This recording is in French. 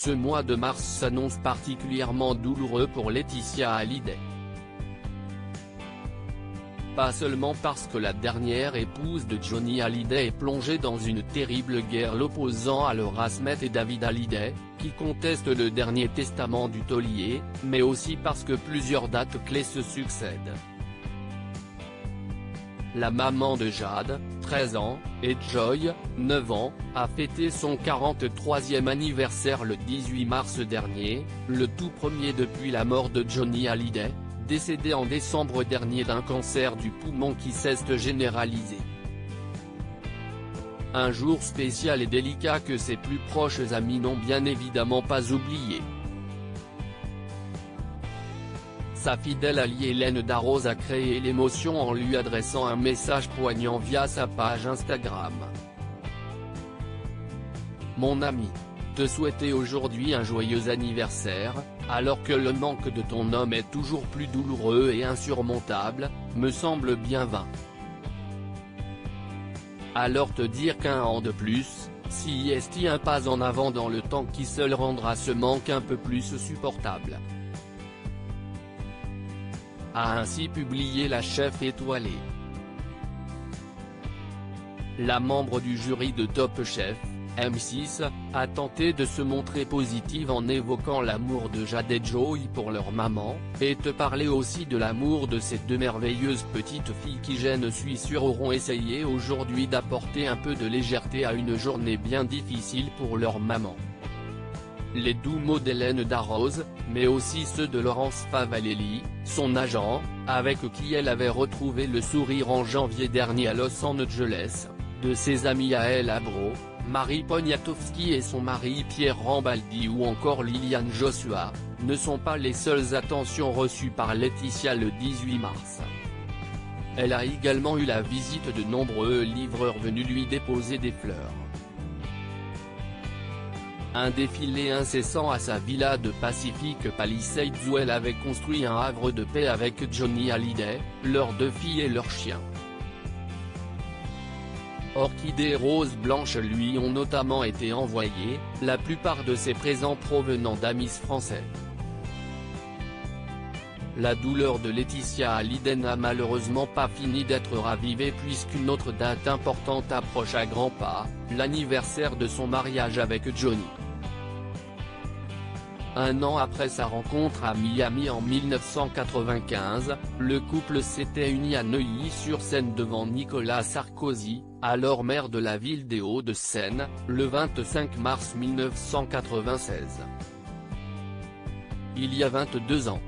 Ce mois de mars s'annonce particulièrement douloureux pour Laetitia Hallyday. Pas seulement parce que la dernière épouse de Johnny Hallyday est plongée dans une terrible guerre l'opposant à Laura Smet et David Hallyday, qui contestent le dernier testament du taulier, mais aussi parce que plusieurs dates clés se succèdent. La maman de Jade, 13 ans, et Joy, 9 ans, a fêté son 43e anniversaire le 18 mars dernier, le tout premier depuis la mort de Johnny Hallyday, décédé en décembre dernier d'un cancer du poumon qui s'est généralisé. Un jour spécial et délicat que ses plus proches amis n'ont bien évidemment pas oublié. Sa fidèle alliée Hélène Darroze a créé l'émotion en lui adressant un message poignant via sa page Instagram. Mon ami, te souhaiter aujourd'hui un joyeux anniversaire, alors que le manque de ton homme est toujours plus douloureux et insurmontable, me semble bien vain. Alors te dire qu'un an de plus, si est un pas en avant dans le temps qui seul rendra ce manque un peu plus supportable. A ainsi publié la chef étoilée. La membre du jury de Top Chef, M6, a tenté de se montrer positive en évoquant l'amour de Jade et Joy pour leur maman, et te parler aussi de l'amour de ces deux merveilleuses petites filles qui je suis sûr auront essayé aujourd'hui d'apporter un peu de légèreté à une journée bien difficile pour leur maman. Les doux mots d'Hélène Darroze, mais aussi ceux de Laurence Favalelli, son agent, avec qui elle avait retrouvé le sourire en janvier dernier à Los Angeles, de ses amis à elle Abro, Marie Poniatowski et son mari Pierre Rambaldi ou encore Liliane Joshua, ne sont pas les seules attentions reçues par Laetitia le 18 mars. Elle a également eu la visite de nombreux livreurs venus lui déposer des fleurs. Un défilé incessant à sa villa de Pacific Palisades où elle avait construit un havre de paix avec Johnny Hallyday, leurs deux filles et leurs chiens. Orchidées et roses blanches lui ont notamment été envoyées, la plupart de ces présents provenant d'amis français. La douleur de Laetitia Hallyday n'a malheureusement pas fini d'être ravivée puisqu'une autre date importante approche à grands pas, l'anniversaire de son mariage avec Johnny. Un an après sa rencontre à Miami en 1995, le couple s'était uni à Neuilly-sur-Seine devant Nicolas Sarkozy, alors maire de la ville des Hauts-de-Seine, le 25 mars 1996. Il y a 22 ans.